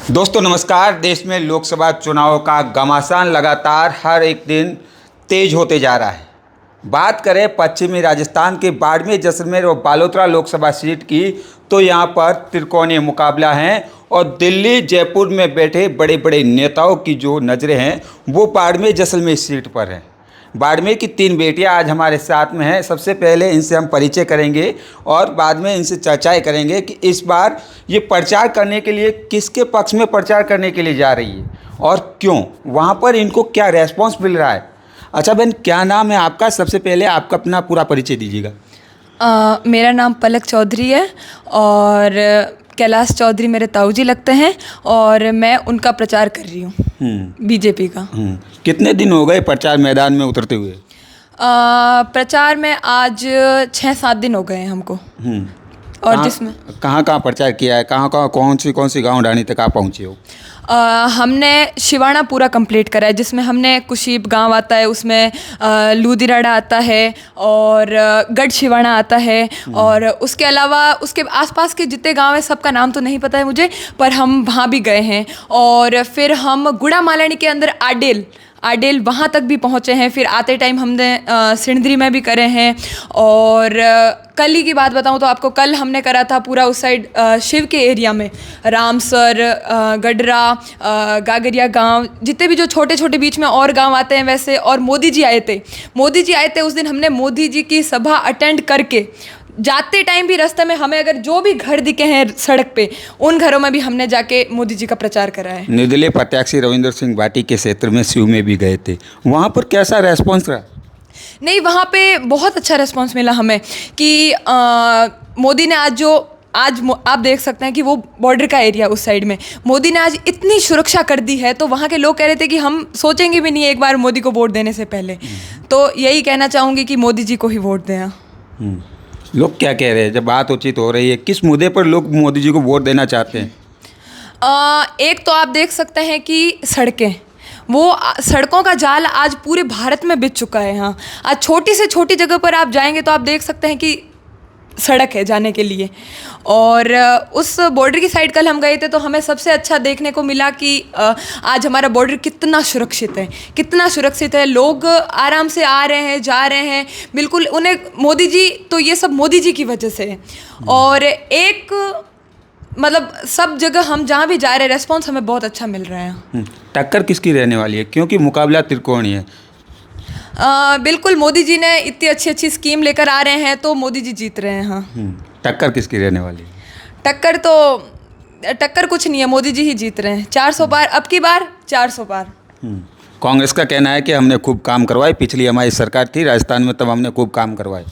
दोस्तों नमस्कार। देश में लोकसभा चुनाव का घमासान लगातार हर एक दिन तेज होते जा रहा है। बात करें पश्चिमी राजस्थान के बाड़मेर, जैसलमेर और बालोतरा लोकसभा सीट की, तो यहाँ पर त्रिकोणीय मुकाबला है और दिल्ली जयपुर में बैठे बड़े बड़े नेताओं की जो नज़रें हैं वो बाड़मेर जैसलमेर सीट पर हैं। बाड़मेर की 3 बेटियां आज हमारे साथ में हैं। सबसे पहले इनसे हम परिचय करेंगे और बाद में इनसे चर्चाएं करेंगे कि इस बार ये प्रचार करने के लिए किसके पक्ष में प्रचार करने के लिए जा रही है और क्यों, वहाँ पर इनको क्या रेस्पॉन्स मिल रहा है। अच्छा बहन, क्या नाम है आपका? सबसे पहले आपका अपना पूरा परिचय दीजिएगा। मेरा नाम पलक चौधरी है और कैलाश चौधरी मेरे ताऊजी लगते हैं और मैं उनका प्रचार कर रही हूँ बीजेपी का। कितने दिन हो गए प्रचार मैदान में उतरते हुए? प्रचार में आज 6-7 दिन हो गए हैं हमको। और जिसमें कहाँ कहाँ प्रचार किया है, कहाँ कहाँ कौन सी गाँव ढाणी तक आप पहुँचे हो? हमने शिवाणा पूरा कंप्लीट करा है, जिसमें हमने कुशीब गांव आता है, उसमें लूदिराड़ा आता है और गढ़ शिवाणा आता है और उसके अलावा उसके आसपास के जितने गांव हैं सबका नाम तो नहीं पता है मुझे, पर हम वहाँ भी गए हैं। और फिर हम गुड़ा मालानी के अंदर आडेल वहाँ तक भी पहुँचे हैं। फिर आते टाइम हमने सिंदरी में भी करे हैं। और कल ही की बात बताऊँ तो आपको, कल हमने करा था पूरा उस साइड शिव के एरिया में, रामसर, गडरा, गागरिया गांव, जितने भी जो छोटे छोटे बीच में और गांव आते हैं वैसे। और मोदी जी आए थे उस दिन। हमने मोदी जी की सभा अटेंड करके जाते टाइम भी रास्ते में हमें अगर जो भी घर दिखे हैं सड़क पे, उन घरों में भी हमने जाके मोदी जी का प्रचार करा है। निर्दलीय प्रत्याशी रविंद्र सिंह भाटी के क्षेत्र में शिव में भी गए थे, वहाँ पर कैसा रेस्पॉन्स रहा? नहीं, वहाँ पे बहुत अच्छा रिस्पांस मिला हमें कि मोदी ने आज आप देख सकते हैं कि वो बॉर्डर का एरिया उस साइड में मोदी ने आज इतनी सुरक्षा कर दी है, तो वहाँ के लोग कह रहे थे कि हम सोचेंगे भी नहीं एक बार मोदी को वोट देने से पहले। तो यही कहना चाहूँगी कि मोदी जी को ही वोट दें। लोग क्या कह रहे हैं जब बात उचित हो रही है, किस मुद्दे पर लोग मोदी जी को वोट देना चाहते हैं? एक तो आप देख सकते हैं कि सड़कों का जाल आज पूरे भारत में बिछ चुका है। यहाँ आज छोटी से छोटी जगह पर आप जाएंगे तो आप देख सकते हैं कि सड़क है जाने के लिए। और उस बॉर्डर की साइड कल हम गए थे तो हमें सबसे अच्छा देखने को मिला कि आज हमारा बॉर्डर कितना सुरक्षित है। लोग आराम से आ रहे हैं, जा रहे हैं, बिल्कुल उन्हें मोदी जी, तो ये सब मोदी जी की वजह से है। और एक मतलब सब जगह हम जहाँ भी जा रहे हैं रेस्पॉन्स हमें बहुत अच्छा मिल रहा है। टक्कर किसकी रहने वाली है, क्योंकि मुकाबला त्रिकोणीय है? बिल्कुल, मोदी जी ने इतनी अच्छी स्कीम लेकर आ रहे हैं तो मोदी जी जीत रहे हैं। हाँ, टक्कर किसकी रहने वाली है? टक्कर कुछ नहीं है, मोदी जी ही जीत रहे हैं। 400 पार, अब की बार 400 पार। कांग्रेस का कहना है कि हमने खूब काम करवाए, पिछली हमारी सरकार थी राजस्थान में तब हमने खूब काम करवाए।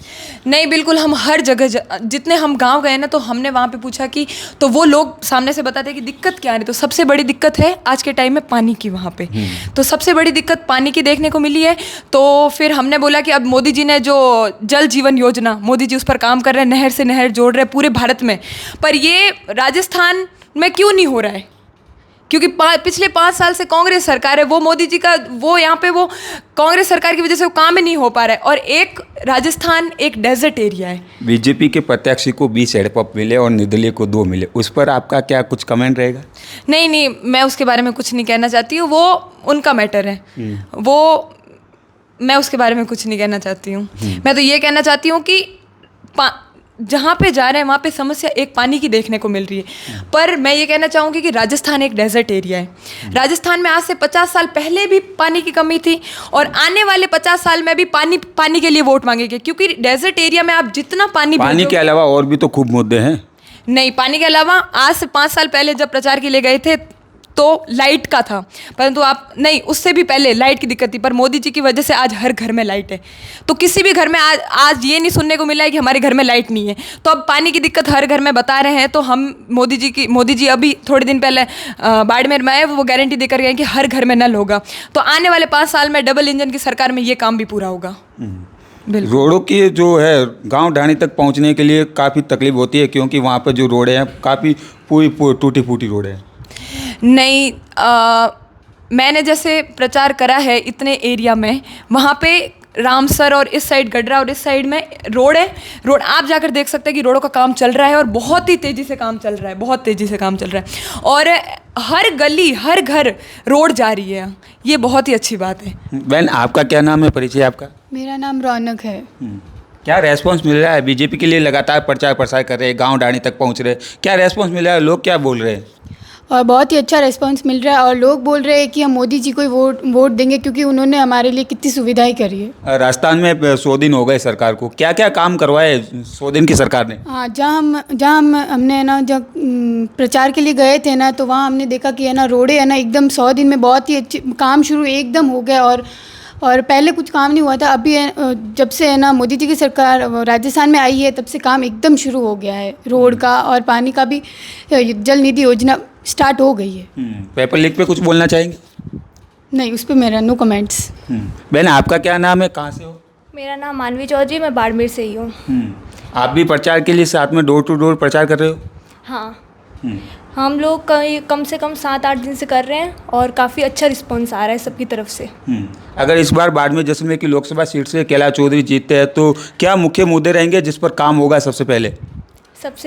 नहीं, बिल्कुल, हम हर जगह जितने हम गांव गए ना तो हमने वहाँ पे पूछा कि, तो वो लोग सामने से बताते कि दिक्कत क्या है। तो सबसे बड़ी दिक्कत है आज के टाइम में पानी की वहाँ पे। तो सबसे बड़ी दिक्कत पानी की देखने को मिली है। तो फिर हमने बोला कि अब मोदी जी ने जो जल जीवन योजना, मोदी जी उस पर काम कर रहे हैं, नहर से नहर जोड़ रहे हैं पूरे भारत में, पर ये राजस्थान में क्यों नहीं हो रहा है? क्योंकि पिछले 5 साल से कांग्रेस सरकार है, वो मोदी जी का वो यहाँ पे वो कांग्रेस सरकार की वजह से वो काम ही नहीं हो पा रहा है। और एक राजस्थान एक डेजर्ट एरिया है। बीजेपी के प्रत्याशी को 20 हैंडपंप मिले और निर्दलीय को 2 मिले, उस पर आपका क्या कुछ कमेंट रहेगा? नहीं, मैं उसके बारे में कुछ नहीं कहना चाहती हूँ, वो उनका मैटर है। वो मैं उसके बारे में कुछ नहीं कहना चाहती हूँ। मैं तो ये कहना चाहती हूँ कि जहाँ पे जा रहे हैं वहाँ पे समस्या एक पानी की देखने को मिल रही है। पर मैं ये कहना चाहूँगी कि राजस्थान एक डेजर्ट एरिया है। राजस्थान में आज से 50 साल पहले भी पानी की कमी थी और आने वाले 50 साल में भी पानी के लिए वोट मांगेंगे, क्योंकि डेजर्ट एरिया में आप जितना पानी के अलावा और भी तो खूब मुद्दे हैं। नहीं, पानी के अलावा आज से 5 साल पहले जब प्रचार के लिए गए थे तो लाइट का था, परंतु आप नहीं, उससे भी पहले लाइट की दिक्कत थी, पर मोदी जी की वजह से आज हर घर में लाइट है। तो किसी भी घर में आज ये नहीं सुनने को मिला है कि हमारे घर में लाइट नहीं है। तो अब पानी की दिक्कत हर घर में बता रहे हैं। तो हम मोदी जी अभी थोड़े दिन पहले बाड़मेर में आए, वो गारंटी देकर गए कि हर घर में नल होगा। तो आने वाले 5 साल में डबल इंजन की सरकार में ये काम भी पूरा होगा। रोडों की जो है गांव ढाणी तक पहुंचने के लिए काफ़ी तकलीफ होती है, क्योंकि वहाँ पर जो रोडें हैं काफ़ी पूरी टूटी फूटी रोडें हैं। नहीं, मैंने जैसे प्रचार करा है इतने एरिया में, वहाँ पे रामसर और इस साइड गडरा और इस साइड में रोड आप जाकर देख सकते हैं कि रोडों का काम चल रहा है और बहुत ही तेज़ी से काम चल रहा है, और हर गली हर घर रोड जा रही है, ये बहुत ही अच्छी बात है। बहन आपका क्या नाम है, परिचय आपका? मेरा नाम रौनक है। क्या रेस्पॉन्स मिल रहा है? बीजेपी के लिए लगातार प्रचार प्रसार कर रहे हैं, गांव डाणी तक पहुंच रहे हैं, क्या रेस्पॉन्स मिल रहा है? लोग क्या बोल रहे हैं? और बहुत ही अच्छा रिस्पांस मिल रहा है और लोग बोल रहे हैं कि हम मोदी जी को ही वोट देंगे क्योंकि उन्होंने हमारे लिए कितनी सुविधाएं करी है। राजस्थान में 100 दिन हो गए सरकार को, क्या क्या काम करवाए 100 दिन की सरकार ने? हाँ, हमने ना जब प्रचार के लिए गए थे ना, तो वहाँ हमने देखा कि है ना रोडें है ना एकदम 100 दिन में बहुत ही अच्छे काम शुरू एकदम हो गया। और पहले कुछ काम नहीं हुआ था, अभी जब से है ना मोदी जी की सरकार राजस्थान में आई है तब से काम एकदम शुरू हो गया है। रोड का और पानी का भी, जल निधि योजना स्टार्ट हो गई है। पेपर लीक पे कुछ बोलना चाहेंगे? नहीं, उस पर मेरा नो कमेंट्स। बहन आपका क्या नाम है, कहाँ से हो? मेरा नाम मानवी चौधरी, मैं बाड़मेर से ही हूँ। आप भी प्रचार के लिए साथ में डोर टू डोर प्रचार कर रहे हो? हाँ, हम लोग कम से कम 7-8 दिन से कर रहे हैं और काफ़ी अच्छा रिस्पॉन्स आ रहा है सबकी तरफ से। अगर इस बार बाड़मेर जैसलमेर की लोकसभा सीट से कैलाश चौधरी जीतते हैं तो क्या मुख्य मुद्दे रहेंगे जिस पर काम होगा? सबसे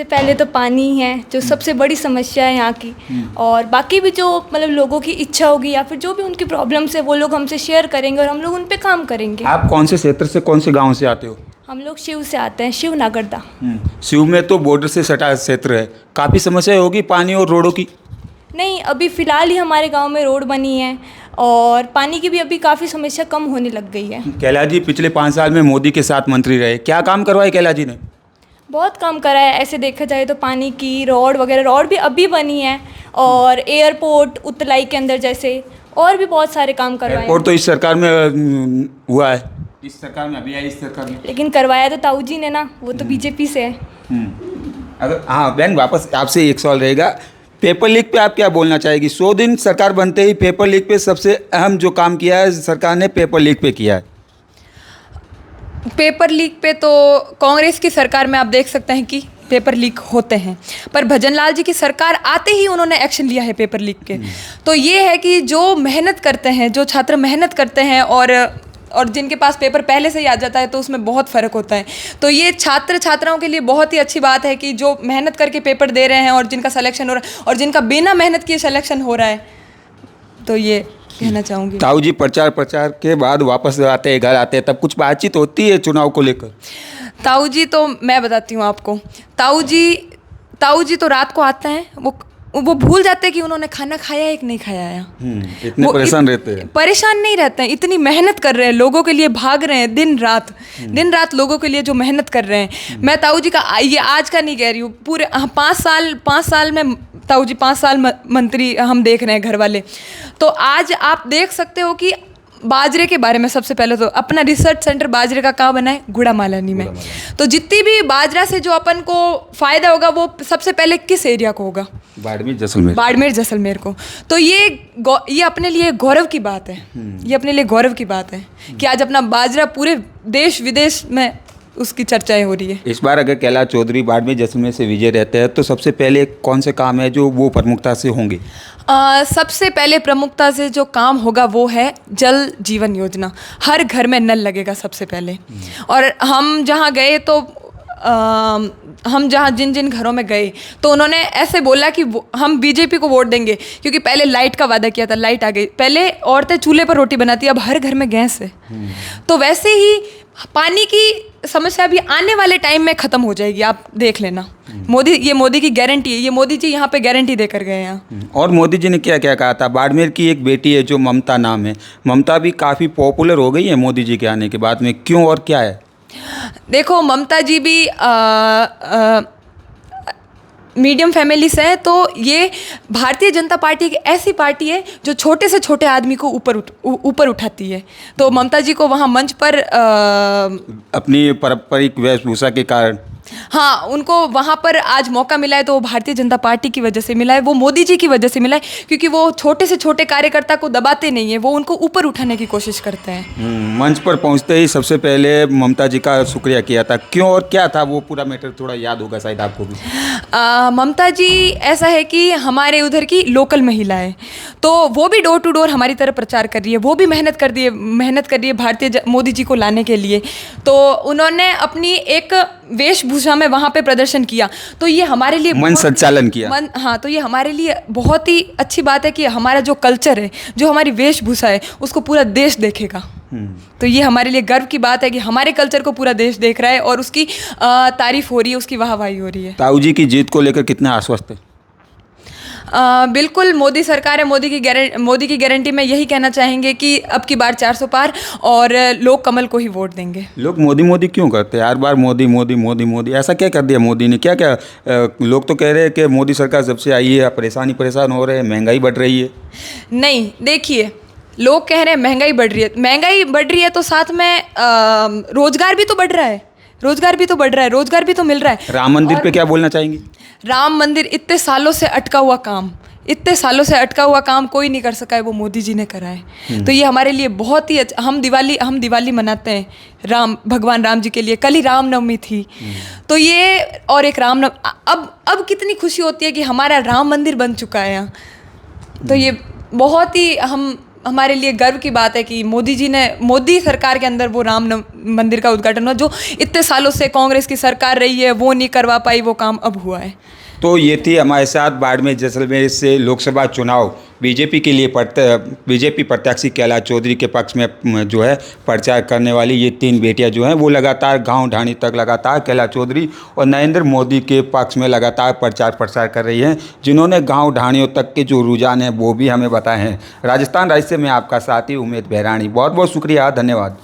पहले तो पानी है जो सबसे बड़ी समस्या है यहाँ की, और बाकी भी जो मतलब लोगों की इच्छा होगी या फिर जो भी उनकी प्रॉब्लम्स है वो लोग हमसे शेयर करेंगे और हम लोग उन पे काम करेंगे। आप कौन से क्षेत्र से, कौन से गांव से आते हो? हम लोग शिव से आते हैं, शिव नागरदा। शिव में तो बॉर्डर से सटा क्षेत्र है, काफ़ी समस्या होगी पानी और रोडों की? नहीं, अभी फ़िलहाल ही हमारे गांव में रोड बनी है और पानी की भी अभी काफ़ी समस्या कम होने लग गई है। कैलाश जी पिछले 5 साल में मोदी के साथ मंत्री रहे, क्या काम करवाए कैलाश जी ने? बहुत काम करा है, ऐसे देखा जाए तो पानी की रोड वगैरह, रोड भी अभी बनी है और एयरपोर्ट उत्तलाई के अंदर जैसे और भी बहुत सारे काम करवाए हैं। एयरपोर्ट तो इस सरकार में हुआ है, इस सरकार में अभी आई, इस सरकार में। लेकिन करवाया तो ताऊ जी ने ना, वो तो बीजेपी से है। अगर हाँ बहन, वापस आपसे एक सवाल रहेगा, पेपर लीक पे आप क्या बोलना चाहेगी? 100 दिन सरकार बनते ही पेपर लीक पे सबसे अहम जो काम किया है सरकार ने, पेपर लीक पे किया है। पेपर लीक पे तो कांग्रेस की सरकार में आप देख सकते हैं कि पेपर लीक होते हैं, पर भजनलाल जी की सरकार आते ही उन्होंने एक्शन लिया है पेपर लीक के। तो ये है कि जो मेहनत करते हैं, जो छात्र मेहनत करते हैं और जिनके पास पेपर पहले से ही आ जाता है तो उसमें बहुत फ़र्क होता है। तो ये छात्र छात्राओं के लिए बहुत ही अच्छी बात है कि जो मेहनत करके पेपर दे रहे हैं और जिनका सिलेक्शन हो रहा है और जिनका बिना मेहनत किए सिलेक्शन हो रहा है, तो ये कहना चाहूँगी। ताऊ जी प्रचार के बाद वापस आते हैं, घर आते हैं, तब कुछ बातचीत होती है चुनाव को लेकर? ताऊ जी तो मैं बताती हूँ आपको, ताऊ जी तो रात को आते हैं, वो भूल जाते हैं कि उन्होंने खाना खाया है कि नहीं खाया है। इतने परेशान रहते हैं? परेशान नहीं रहते हैं, इतनी मेहनत कर रहे हैं, लोगों के लिए भाग रहे हैं दिन रात लोगों के लिए जो मेहनत कर रहे हैं। मैं ताऊ जी का ये आज का नहीं कह रही हूँ, पूरे 5 साल में ताऊ जी 5 साल मंत्री हम देख रहे हैं घर वाले। तो आज आप देख सकते हो कि बाजरे के बारे में सबसे पहले तो अपना रिसर्च सेंटर बाजरे का कहाँ बना है? गुड़ामालानी में। तो जितनी भी बाजरा से जो अपन को फ़ायदा होगा वो सबसे पहले किस एरिया को होगा? बाड़मेर जैसलमेर को। तो ये अपने लिए गौरव की बात है, ये अपने लिए गौरव की बात है कि आज अपना बाजरा पूरे देश विदेश में उसकी चर्चाएं हो रही है। इस बार अगर कैलाश चौधरी बाड़मेर जैसलमेर से विजय रहते हैं तो सबसे पहले कौन से काम है जो वो प्रमुखता से होंगे? सबसे पहले प्रमुखता से जो काम होगा वो है जल जीवन योजना। हर घर में नल लगेगा सबसे पहले। और हम जहाँ गए तो हम जहाँ जिन घरों में गए तो उन्होंने ऐसे बोला कि हम बीजेपी को वोट देंगे क्योंकि पहले लाइट का वादा किया था, लाइट आ गई। पहले औरतें चूल्हे पर रोटी बनाती, अब हर घर में गैस है। तो वैसे ही पानी की समस्या भी आने वाले टाइम में ख़त्म हो जाएगी, आप देख लेना। मोदी की गारंटी है, ये मोदी जी यहाँ पे गारंटी देकर गए हैं। और मोदी जी ने क्या क्या कहा था? बाड़मेर की एक बेटी है जो ममता नाम है, ममता भी काफ़ी पॉपुलर हो गई है मोदी जी के आने के बाद में, क्यों और क्या है? देखो, ममता जी भी मीडियम फैमिली से है, तो ये भारतीय जनता पार्टी एक ऐसी पार्टी है जो छोटे से छोटे आदमी को ऊपर उठाती है। तो ममता जी को वहाँ मंच पर अपनी पारंपरिक वेशभूषा के कारण, हाँ, उनको वहाँ पर आज मौका मिला है तो वो भारतीय जनता पार्टी की वजह से मिला है, वो मोदी जी की वजह से मिला है, क्योंकि वो छोटे से छोटे कार्यकर्ता को दबाते नहीं है, वो उनको ऊपर उठाने की कोशिश करते हैं। मंच पर पहुँचते ही सबसे पहले ममता जी का शुक्रिया किया था, क्यों और क्या था वो पूरा मैटर? थोड़ा याद होगा शायद आपको भी। ममता जी ऐसा है कि हमारे उधर की लोकल महिला है, तो वो भी डोर टू डोर हमारी तरफ प्रचार कर रही है, वो भी मेहनत कर रही है भारतीय मोदी जी को लाने के लिए। तो उन्होंने अपनी एक वेशभूषा वेशभूषा में वहाँ पे प्रदर्शन किया, तो ये हमारे लिए मन संचालन किया। हाँ, तो ये हमारे लिए बहुत ही अच्छी बात है कि हमारा जो कल्चर है, जो हमारी वेशभूषा है, उसको पूरा देश देखेगा। तो ये हमारे लिए गर्व की बात है कि हमारे कल्चर को पूरा देश देख रहा है और उसकी तारीफ हो रही है, उसकी वाहवाही हो रही है। ताऊ जी की जीत को लेकर कितने आश्वस्त है? बिल्कुल, मोदी सरकार है, मोदी की गारंटी में यही कहना चाहेंगे कि अब की बार 400 पार और लोग कमल को ही वोट देंगे। लोग मोदी मोदी क्यों करते हैं? हर बार मोदी मोदी मोदी मोदी, ऐसा क्या कर दिया मोदी ने? क्या क्या लोग तो कह रहे हैं कि मोदी सरकार जब से आई है परेशान हो रहे हैं, महंगाई बढ़ रही है। नहीं, देखिए, लोग कह रहे हैं महंगाई बढ़ रही है तो साथ में रोजगार भी तो बढ़ रहा है, रोजगार भी तो मिल रहा है। राम मंदिर पे क्या बोलना चाहेंगे? राम मंदिर इतने सालों से अटका हुआ काम कोई नहीं कर सका है, वो मोदी जी ने करा है। तो ये हमारे लिए बहुत ही अच्छा। हम दिवाली मनाते हैं भगवान राम जी के लिए। कल ही रामनवमी थी, तो ये और एक अब कितनी खुशी होती है कि हमारा राम मंदिर बन चुका है यहाँ। तो ये बहुत ही हमारे लिए गर्व की बात है कि मोदी सरकार के अंदर वो राम मंदिर का उद्घाटन हुआ, जो इतने सालों से कांग्रेस की सरकार रही है वो नहीं करवा पाई, वो काम अब हुआ है। तो ये थी हमारे साथ बाड़मेर जैसलमेर से लोकसभा चुनाव बीजेपी प्रत्याशी कैलाश चौधरी के पक्ष में जो है प्रचार करने वाली ये 3 बेटियां जो हैं वो लगातार गांव ढाणी तक लगातार कैलाश चौधरी और नरेंद्र मोदी के पक्ष में लगातार प्रचार प्रसार कर रही हैं, जिन्होंने गांव ढाणियों तक के जो रुझान हैं वो भी हमें बताए हैं। राजस्थान राज्य से मैं आपका साथी उमेद बहराणी, बहुत बहुत शुक्रिया, धन्यवाद।